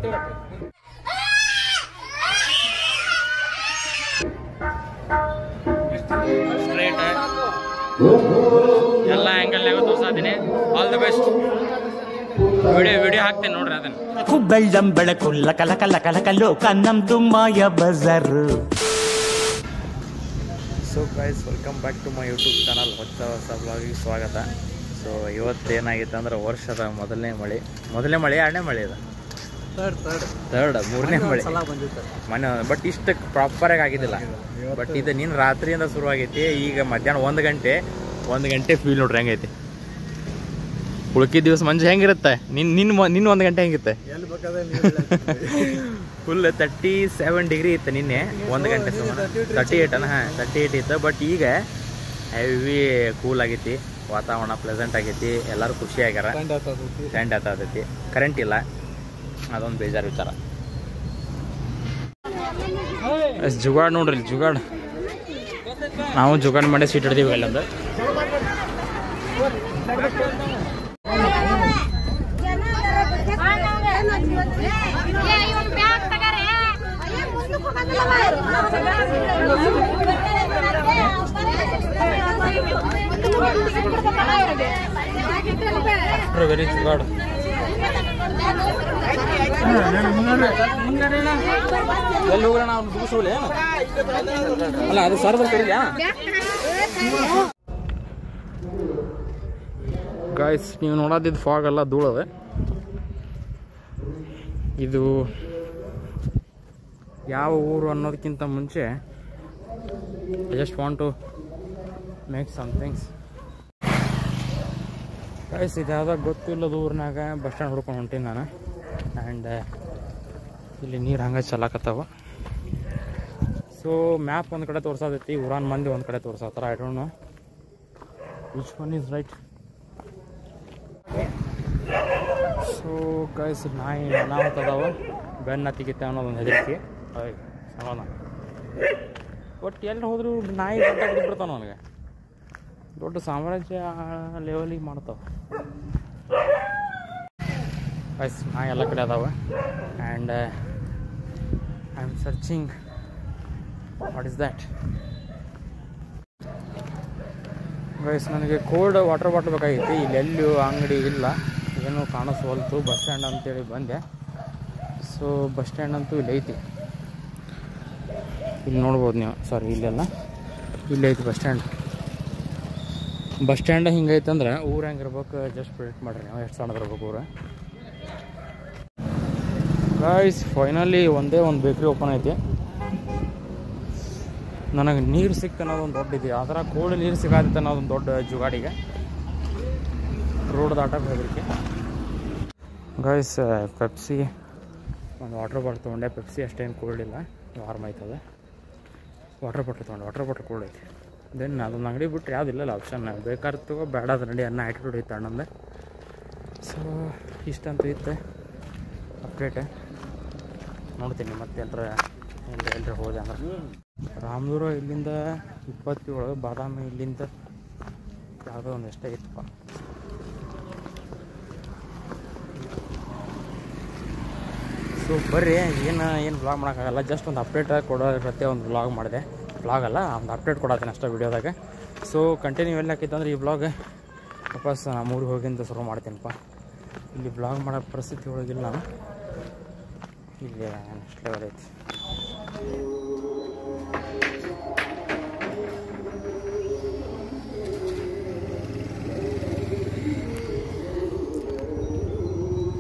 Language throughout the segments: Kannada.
ಸ್ಟ್ರೈಟ್ ಎಲ್ಲ ಆ್ಯಂಗಲ್ನಾಗ ತೋರ್ಸಾತೀನಿ. All the best. ವಿಡಿಯೋ ಹಾಕ್ತೇನೆ ನೋಡ್ರಿ ಅದನ್ನ. ಬೆಳ್ಳಂ ಬೆಳಕು ಲಕ ಲಕ ಲಕ ಲಕ ಲೋಕ ನಮ್ದು ಮಾಯ ಬಜಾರು. So guys, welcome back to my YouTube channel. ಹೊಸ ಬ್ಲಾಗಿಗೆ ಸ್ವಾಗತ. ಸೊ ಇವತ್ತೇನಾಗಿತ್ತು ಅಂದ್ರೆ ವರ್ಷದ ಮೊದಲನೇ ಮಳೆ, ಎರಡನೇ ಮಳೆ ಇದು ಥರ್ಡ್ ಮೂರನೇ ಮಳೆ ಮನೆ. ಬಟ್ ಇಷ್ಟಕ್ಕೆ ಪ್ರಾಪರಾಗಿ ಆಗಿದ್ದಿಲ್ಲ. ಬಟ್ ಇದು ನಿನ್ನ ರಾತ್ರಿಯಿಂದ ಶುರುವಾಗೈತಿ. ಈಗ ಮಧ್ಯಾಹ್ನ ಒಂದು ಗಂಟೆ ಫೀಲ್ ನೋಡ್ರಿ ಹೆಂಗೈತಿ. ಉಳ್ಕಿದ ದಿವಸ ಮಂಜು ಹೆಂಗಿರುತ್ತೆ, ನಿನ್ನ 1 ಗಂಟೆ ಹೆಂಗಿರುತ್ತೆ? ಫುಲ್ 37 ಡಿಗ್ರಿ ಇತ್ತು ನಿನ್ನೆ 1 ಗಂಟೆ ಸುಮಾರು. 38 38 ಇತ್ತು. ಬಟ್ ಈಗ ಹೆವಿ ಕೂಲ್ ಆಗೈತಿ, ವಾತಾವರಣ ಪ್ಲೆಸೆಂಟ್ ಆಗೈತಿ, ಎಲ್ಲರೂ ಖುಷಿ ಆಗ್ಯಾರ. ಟ್ರೆಂಡ್ ಆಗ್ತೈತಿ. ಕರೆಂಟ್ ಇಲ್ಲ, ಅದೊಂದು ಬೇಜಾರು ವಿಚಾರ. ಜುಗಾಡ್ ನೋಡ್ರಿ, ಜುಗಾಡ್ ನಾವು ಜುಗಾಡ್ ಮಾಡಿ ಸೀಟ್ ಹಿಡ್ದೀವಿ ಅಲ್ಲೊಂದು. ವೆರಿ ಜುಗಾಡ್. ಎಲ್ಲಿ ಹೋಗೋಣ ನಾವು ಮುಗಿಸೋಲೆ ಅಲ್ಲ, ಅದು ಸರ್ದಲ್ಲಿ ಕರೀಲ. ಗಾಯ್ಸ್, ನೀವು ನೋಡೋದಿದ್ದು ಫಾಗ್ ಅಲ್ಲ, ಧೂಳದೆ. ಇದು ಯಾವ ಊರು ಅನ್ನೋದಕ್ಕಿಂತ ಮುಂಚೆ I just want to make somethings. Guys, ಇದು ಯಾವ್ದಾಗ ಗೊತ್ತಿಲ್ಲದ ಊರಿನಾಗ ಬಸ್ ಸ್ಟ್ಯಾಂಡ್ ಹುಡ್ಕೊಂಡು ಹೊಂಟೀನಿ ನಾನು. ಆ್ಯಂಡ್ ಇಲ್ಲಿ ನೀರು ಹಂಗೆ ಚಲಾಕತ್ತಾವ. ಸೊ ಮ್ಯಾಪ್ ಒಂದು ಕಡೆ ತೋರ್ಸತೈತಿ, ಊರಾನ್ ಮಂದಿ ಒಂದು ಕಡೆ ತೋರ್ಸತ್ತಾರ. I don't know which one is right. So guys, ನಾಯಿ ಅನಾಹುತದಾವ, ಬೆನ್ನ ಹತ್ತಿಗಿತ್ತೆ ಅನ್ನೋದೊಂದು ಹೆದರಿಕೆ. ಸಮಾನ. ಒಟ್ಟು ಎಲ್ಲಿ ಹೋದ್ರು ನಾಯಿ ಬಿಡ್ತಾವ ನನಗೆ. ದೊಡ್ಡ ಸಾಮ್ರಾಜ್ಯ ಲೆವೆಲಿಗೆ ಮಾಡ್ತಾವ ಗೈಸ್. ನಾಯಿ ಎಲ್ಲ ಕಡೆ ಅದಾವ. And I am searching what is that. Guys, ನನಗೆ ಕೋಲ್ಡ್ ವಾಟರ್ ಬಾಟಲ್ ಬೇಕಾಗಿತ್ತು. ಇಲ್ಲಿ ಎಲ್ಲೂ ಅಂಗಡಿ ಇಲ್ಲ, ಏನೂ ಕಾಣಿಸ್ವಲ್ತು. ಬಸ್ ಸ್ಟ್ಯಾಂಡ್ ಅಂತೇಳಿ ಬಂದೆ. ಸೊ ಬಸ್ ಸ್ಟ್ಯಾಂಡ್ ಅಂತೂ ಇಲ್ಲಿ ಐತಿ, ಇಲ್ಲಿ ನೋಡ್ಬೋದು ನೀವು. ಸಾರಿ, ಇಲ್ಲೆಲ್ಲ ಇಲ್ಲಿ ಐತಿ ಬಸ್ ಸ್ಟ್ಯಾಂಡ್. ಬಸ್ ಸ್ಟ್ಯಾಂಡ್ ಹಿಂಗೈತೆ ಅಂದ್ರೆ ಊರು ಹೆಂಗಿರ್ಬೇಕು ಜಸ್ಟ್ ಪ್ರಿಡಿಕ್ಟ್ ಮಾಡಿರಿ ನಾವು, ಎಷ್ಟು ಸಣ್ಣದಿರ್ಬೇಕು ಊರು. ಗೈಸ್, ಫೈನಲಿ ಒಂದೇ ಒಂದು ಬೇಕ್ರಿ ಓಪನ್ ಐತಿ. ನನಗೆ ನೀರು ಸಿಕ್ಕ ಅನ್ನೋದೊಂದು ದೊಡ್ಡ ಇದೆ. ಆ ಥರ ಕೋಲ್ಡ್ ನೀರು ಸಿಗಾದಿತ್ತು ಅನ್ನೋದೊಂದು ದೊಡ್ಡ ಜುಗಾಡಿಗೆ. ರೋಡ್ ದಾಟಕ್ಕೆ ಹೆದರಿಕೆ. ಗೈಸ್, ಪೆಪ್ಸಿ ಒಂದು ವಾಟರ್ ಬಾಟಲ್ ತೊಗೊಂಡೆ. ಪೆಪ್ಸಿ ಅಷ್ಟೇನು ಕೋಲ್ಡ್ ಇಲ್ಲ, ವಾರ್ಮ್ ಆಯ್ತದೆ. ವಾಟರ್ ಬಾಟಲ್ ತೊಗೊಂಡೆ, ವಾಟರ್ ಬಾಟಲ್ ಕೋಲ್ಡ್ ಐತಿ. ದೆನ್ ಅದೊಂದು ಅಂಗಡಿ ಬಿಟ್ಟರೆ ಯಾವುದಿಲ್ಲಲ್ಲ ಆಪ್ಷನ್. ಬೇಕಾದ್ರೆ ತಗೋ, ಬೇಡ ಅದು ನಡಿ ಅನ್ನೋ ಆ್ಯಟಿಟ್ಯೂಡ್ ಇತ್ತು ಅಣ್ಣಂದೆ. ಸೊ ಇಷ್ಟಂತೂ ಇತ್ತು ಅಪ್ಡೇಟ್. ನೋಡ್ತೀನಿ ಮತ್ತೆ ಎಲ್ಲರ ಹೋದೆ ಅಂದ್ರೆ. ರಾಮದುರ್ಗ ಇಲ್ಲಿಂದ 27, ಬಾದಾಮಿ ಇಲ್ಲಿಂದ ಯಾವುದೋ ಒಂದು ಎಷ್ಟೇ ಇತ್ತಪ್ಪ. ಸೊ ಬರ್ರಿ, ಏನು ಬ್ಲಾಗ್ ಮಾಡೋಕ್ಕಾಗಲ್ಲ, ಜಸ್ಟ್ ಒಂದು ಅಪ್ಡೇಟ್ ಕೊಡೋ ಪ್ರತಿ ಒಂದು ಬ್ಲಾಗ್ ಮಾಡಿದೆ. ಬ್ಲಾಗ್ ಅಲ್ಲ, ಒಂದು ಅಪ್ಡೇಟ್ ಕೊಡತ್ತೀನಿ ಅಷ್ಟೇ ವೀಡಿಯೋದಾಗ. ಸೊ ಕಂಟಿನ್ಯೂ ಎಲ್ಲಿ ಹಾಕಿತ್ತು ಅಂದ್ರೆ ಈ ಬ್ಲಾಗ್ ವಾಪಸ್ ನಮ್ಮ ಊರಿಗೆ ಹೋಗಿಂದ ಶುರು ಮಾಡ್ತೀನಪ್ಪ. ಇಲ್ಲಿ ಬ್ಲಾಗ್ ಮಾಡೋ ಪರಿಸ್ಥಿತಿ ಒಳಗಿಲ್ಲ ನಾನು. ಇಲ್ಲಿ ನೆಕ್ಸ್ಟ್ ಲೆವೆಲ್ ಐತಿ.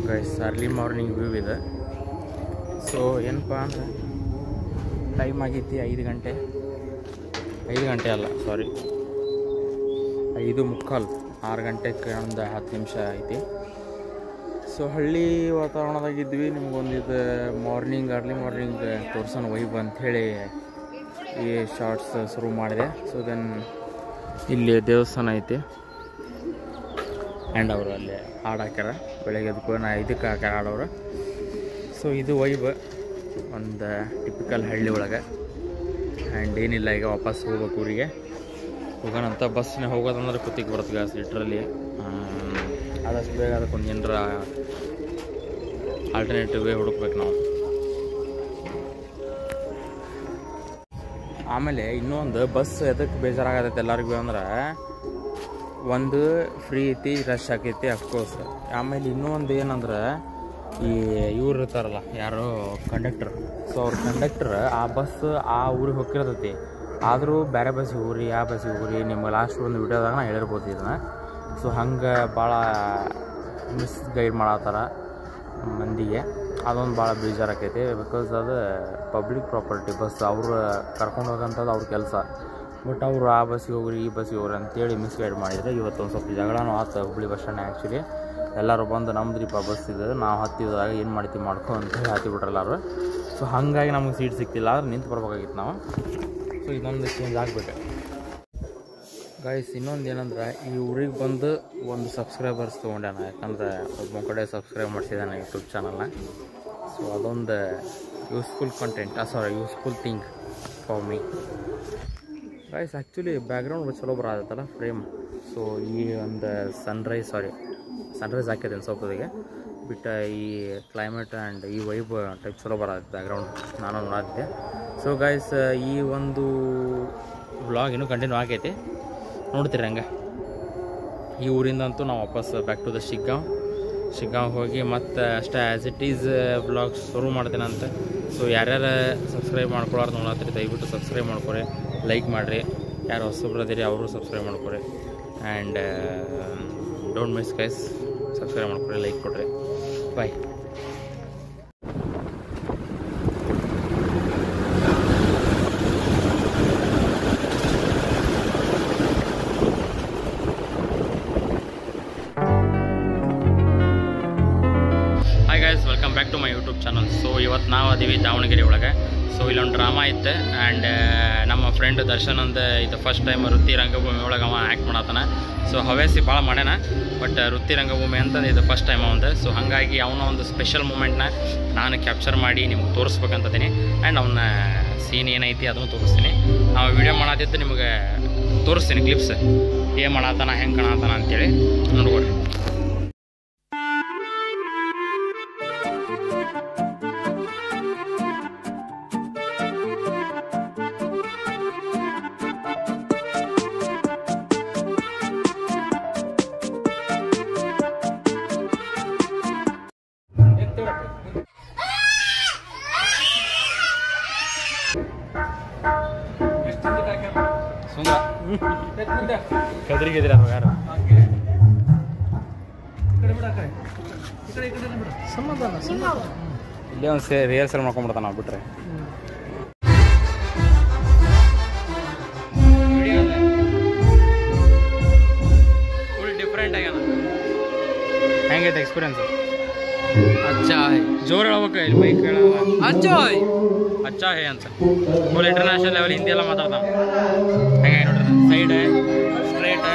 ಗೈಸ್, ಅರ್ಲಿ ಮಾರ್ನಿಂಗ್ ವ್ಯೂ ಇದೆ. ಸೊ ಏನಪ್ಪ ಅಂದರೆ ಟೈಮ್ ಆಗೈತಿ 5 ಗಂಟೆ. 5 ಗಂಟೆ ಅಲ್ಲ, ಸಾರಿ 5:45. 6 ಗಂಟೆಗೆ ಒಂದು 10 ನಿಮಿಷ ಐತಿ. ಸೊ ಹಳ್ಳಿ ವಾತಾವರಣದಾಗಿದ್ವಿ. ನಿಮ್ಗೊಂದಿದು ಅರ್ಲಿ ಮಾರ್ನಿಂಗ್ ತೋರ್ಸೋಣ ವೈಬ್ ಅಂಥೇಳಿ ಈ ಶಾರ್ಟ್ಸ್ ಶುರು ಮಾಡಿದೆ. ಸೊ ದೆನ್ ಇಲ್ಲಿ ದೇವಸ್ಥಾನ ಐತಿ. ಆ್ಯಂಡ್ ಅವರು ಅಲ್ಲಿ ಹಾಡು ಹಾಕ್ಯಾರ. ಬೆಳಗ್ಗೆ ಎದ್ಕೊ 5ಕ್ಕೆ ಹಾಕ್ಯಾರ ಹಾಡೋರು. ಸೊ ಇದು ವೈಬ್ ಒಂದು ಟಿಪಿಕಲ್ ಹಳ್ಳಿ ಒಳಗೆ. ಆ್ಯಂಡ್ ಏನಿಲ್ಲ, ಈಗ ವಾಪಸ್ ಹೋಗ್ಬೇಕು ಊರಿಗೆ. ಹೋಗೋಣಂತ ಬಸ್ಸಿನ ಹೋಗೋದಂದ್ರೆ ಕುತ್ತಿಗೆ ಬರುತ್ತೆ ಲಿಟ್ರಲ್ಲಿ. ಆದಷ್ಟು ಬೇಗ ಅದಕ್ಕೊಂದು ಏನರ ಆಲ್ಟರ್ನೇಟಿವ್ ವೇ ಹುಡುಕ್ಬೇಕು ನಾವು. ಆಮೇಲೆ ಇನ್ನೊಂದು ಬಸ್ ಎದಕ್ಕೆ ಬೇಜಾರಾಗತೈತೆ ಎಲ್ಲರಿಗೂ ಅಂದ್ರೆ, ಒಂದು ಫ್ರೀ ಐತಿ, ರಶ್ ಆಕೈತಿ ಅಫ್ಕೋರ್ಸ್. ಆಮೇಲೆ ಇನ್ನೊಂದು ಏನಂದ್ರೆ, ಈ ಇವ್ರು ಇರ್ತಾರಲ್ಲ ಯಾರು ಕಂಡಕ್ಟರ್, ಸೊ ಅವ್ರ ಕಂಡಕ್ಟರ್ ಆ ಬಸ್ ಆ ಊರಿಗೆ ಹೋಗಿರ್ತೈತಿ, ಆದರೂ ಬೇರೆ ಬಸ್ಸಿಗೆ ಹೋಗ್ರಿ, ಆ ಬಸ್ಸಿಗೆ ಹೋಗ್ರಿ, ನಿಮ್ಗೆ ಲಾಸ್ಟ್ ಒಂದು ವಿಡಿಯೋದಾಗ ನಾ ಹೇಳಿರ್ಬೋದು ಇದನ್ನು. ಸೊ ಹಂಗೆ ಭಾಳ ಮಿಸ್ಗೈಡ್ ಮಾಡತ್ತಾರ ಮಂದಿಗೆ, ಅದೊಂದು ಭಾಳ ಬೇಜಾರಾಕೈತಿ. ಬಿಕಾಸ್ ಅದು ಪಬ್ಲಿಕ್ ಪ್ರಾಪರ್ಟಿ ಬಸ್, ಅವ್ರು ಕರ್ಕೊಂಡು ಹೋಗೋಂಥದ್ದು ಅವ್ರ ಕೆಲಸ. ಬಟ್ ಅವರು ಆ ಬಸ್ಸಿಗೆ ಹೋಗ್ರಿ, ಈ ಬಸ್ಸಿಗೆ ಹೋಗ್ರಿ ಅಂತೇಳಿ ಮಿಸ್ಗೈಡ್ ಮಾಡಿದರೆ ಇವತ್ತು ಒಂದು ಸ್ವಲ್ಪ ಜಗಳನೂ ಆಯ್ತು ಹುಬ್ಳಿ ಬಸ್ ಸ್ಟ್ಯಾಂಡ್. ಆ್ಯಕ್ಚುಲಿ ಎಲ್ಲರೂ ಬಂದು ನಮ್ದ್ರಿಪ್ಪ ಬಸ್ ಇದೆ, ನಾವು ಹತ್ತಿದಾಗ ಏನು ಮಾಡ್ತೀವಿ ಮಾಡ್ಕೊ ಅಂತೇಳಿ ಹತ್ತಿಬಿಟ್ರೆ ಎಲ್ಲರೂ. ಸೊ ಹಾಗಾಗಿ ನಮಗೆ ಸೀಟ್ ಸಿಗ್ತಿಲ್ಲ, ಆದ್ರೆ ನಿಂತು ಬರ್ಬೇಕಾಗಿತ್ತು ನಾವು. ಸೊ ಇದೊಂದು ಚೇಂಜ್ ಆಗಬೇಕು ಗೈಸ್. ಇನ್ನೊಂದು ಏನಂದ್ರೆ, ಈ ಊರಿಗೆ ಬಂದು ಒಂದು ಸಬ್ಸ್ಕ್ರೈಬರ್ಸ್ ತೊಗೊಂಡೆ ನಾನು, ಯಾಕಂದರೆ ಒಬ್ಬ ಕಡೆ ಸಬ್ಸ್ಕ್ರೈಬ್ ಮಾಡಿಸಿದ್ದಾನೆ ಯೂಟ್ಯೂಬ್ ಚಾನಲ್ನ. ಸೊ ಅದೊಂದು useful content, useful thing for me guys. Actually background ಚಲೋ ಬರತ್ತಲ್ಲ ಫ್ರೇಮ್. ಸೊ ಈ ಒಂದು ಸನ್ರೈಸ್ ಹಾಕಿದ್ದೇನೆ ಸ್ವಲ್ಪದಿಗೆ ಬಿಟ್ಟು, ಈ ಕ್ಲೈಮೇಟ್ ಆ್ಯಂಡ್ ಈ ವೈಬ್ ಟೈಪ್ ಚಲೋ ಬರತ್ತೆ ಬ್ಯಾಕ್ಗ್ರೌಂಡ್, ನಾನು ನೋಡಾತಿದ್ದೆ. ಸೊ ಗೈಸ್, ಈ ಒಂದು ವ್ಲಾಗ್ ಇನ್ನೂ ಕಂಟಿನ್ಯೂ ಆಗೈತಿ, ನೋಡ್ತೀರಿ ಹಂಗೆ. ಈ ಊರಿಂದಂತೂ ನಾವು ವಾಪಸ್ ಬ್ಯಾಕ್ ಟು ದ ಶಿಗ್ಗಾಂವ್ ಹೋಗಿ ಮತ್ತೆ ಅಷ್ಟೇ ಆ್ಯಸ್ ಇಟ್ ಈಸ್ ವ್ಲಾಗ್ ಶುರು ಮಾಡ್ತೇನಂತೆ. ಸೊ ಯಾರ್ಯಾರು ಸಬ್ಸ್ಕ್ರೈಬ್ ಮಾಡ್ಕೊಳ್ಳೋರು ನೋಡತ್ತೀರಿ ದಯವಿಟ್ಟು ಸಬ್ಸ್ಕ್ರೈಬ್ ಮಾಡ್ಕೊರಿ, ಲೈಕ್ ಮಾಡಿರಿ. ಯಾರು ಹೊಸಬ್ರದಿರಿ ಅವರು ಸಬ್ಸ್ಕ್ರೈಬ್ ಮಾಡ್ಕೊರಿ. And don't miss guys, subscribe ಮಾಡ್ಕೊರಿ, ಲೈಕ್ ಕೊಡ್ರಿ. Bye. Welcome back to my YouTube channel. So ಇವತ್ತು ನಾವು ಅದೀವಿ ದಾವಣಗೆರೆ ಒಳಗೆ. ಸೊ ಇಲ್ಲೊಂದು ಡ್ರಾಮಾ ಇತ್ತು, ಆ್ಯಂಡ್ ನಮ್ಮ ಫ್ರೆಂಡ್ ದರ್ಶನ್ ಅಂದ ಇದು ಫಸ್ಟ್ ಟೈಮ್ ವೃತ್ತಿ ರಂಗಭೂಮಿ ಒಳಗೆ ಅವ ಆ್ಯಕ್ಟ್ ಮಾಡತ್ತಾನ. ಸೊ ಹವ್ಯಾಸಿ ಭಾಳ ಮಾಡ್ಯಾನ, ಬಟ್ ವೃತ್ತಿ ರಂಗಭೂಮಿ ಅಂತ ಇದು ಫಸ್ಟ್ ಟೈಮ್ ಅವಂದು. ಸೊ ಹಾಗಾಗಿ ಅವನ ಒಂದು ಸ್ಪೆಷಲ್ ಮೂಮೆಂಟ್ನ ನಾನು ಕ್ಯಾಪ್ಚರ್ ಮಾಡಿ ನಿಮ್ಗೆ ತೋರಿಸ್ಬೇಕಂತದೀನಿ. ಆ್ಯಂಡ್ ಅವನ ಸೀನ್ ಏನೈತಿ ಅದನ್ನು ತೋರಿಸ್ತೀನಿ. ನಾವು ವೀಡಿಯೋ ಮಾಡತ್ತಿದ್ದು ನಿಮಗೆ ತೋರಿಸ್ತೀನಿ ಕ್ಲಿಪ್ಸ್, ಏನು ಮಾಡತ್ತಾನ, ಹೆಂಗೆ ಕಾಣತ್ತಾನ ಅಂತೇಳಿ ನೋಡ್ಕೊಡ್ರಿ. ಹೆದರಿಗಿದ್ದೀರ ಯಾರು? ಇಲ್ಲೇ ಒಂದು ರಿಹರ್ಸಲ್ ಮಾಡ್ಕೊಂಡ್ಬಿಡ್ತಾನೆ ನಾವು ಬಿಟ್ರೆ. ಫುಲ್ ಡಿಫ್ರೆಂಟ್ ಆಗ್ಯಾನ. ಹೆಂಗೈತೆ ಎಕ್ಸ್ಪೀರಿಯನ್ಸ್? ಅಚ್ಚಾ ಜೋರು ಹೇಳ್ಬೇಕು, ಇಲ್ಲಿ ಬೈಕ್ ಹೇಳಲ್ಲ. ಅಚ್ಚಾ ಹೇ ಅಂತ ಫುಲ್ ಇಂಟರ್ನ್ಯಾಷನಲ್ ಲೆವೆಲ್ ಹಿಂದಿ ಎಲ್ಲ ಮಾತಾಡ್ತಾನೆ. ಹೆಂಗೆ ನೋಡ್ರಿ, ಸೈಡ್ ಸ್ಟ್ರೈಟ್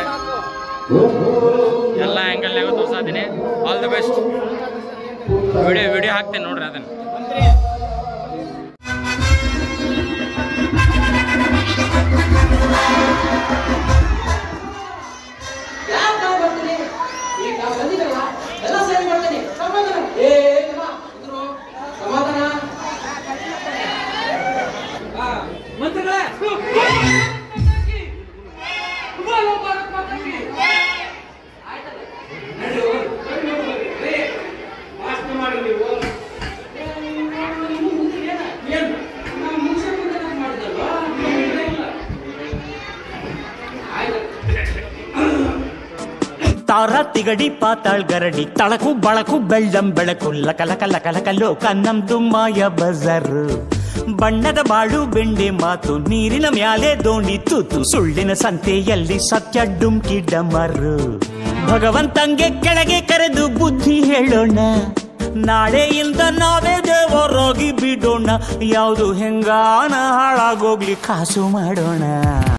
ಎಲ್ಲ ಆ್ಯಂಗಲ್ನಾಗ ತೋರ್ಸಾತೀನಿ. All the best. ವಿಡಿಯೋ ಹಾಕ್ತೇನೆ ನೋಡ್ರಿ ಅದನ್ನು. ತಾರ ತಿಗಡಿ ಪಾತಾಳ್ ಗರಡಿ ತಳಕು ಬಳಕು ಬೆಳ್ಳಂ ಬೆಳಕು ಲಕಲಕ ಲಕಲಕ ಲೋಕ ನಮ್ದು ಮಾಯ ಬಜಾರು. ಬಣ್ಣದ ಬಾಳು ಬೆಂಡೆ ಮಾತು ನೀರಿನ ಮ್ಯಾಲೆ ದೋಣಿ ತೂತು ಸುಳ್ಳಿನ ಸಂತೆಯಲ್ಲಿ ಸತ್ಯ ಡುಮ್ಕಿ ಡಮರು. ಭಗವಂತಂಗೆ ಕೆಳಗೆ ಕರೆದು ಬುದ್ಧಿ ಹೇಳೋಣ, ನಾಳೆಯಿಂದ ನಾವೇ ದೇವರಾಗಿ ಬಿಡೋಣ. ಯಾವುದು ಹೆಂಗಾನ ಹಾಳಾಗೋಗ್ಲಿ ಕಾಸು ಮಾಡೋಣ.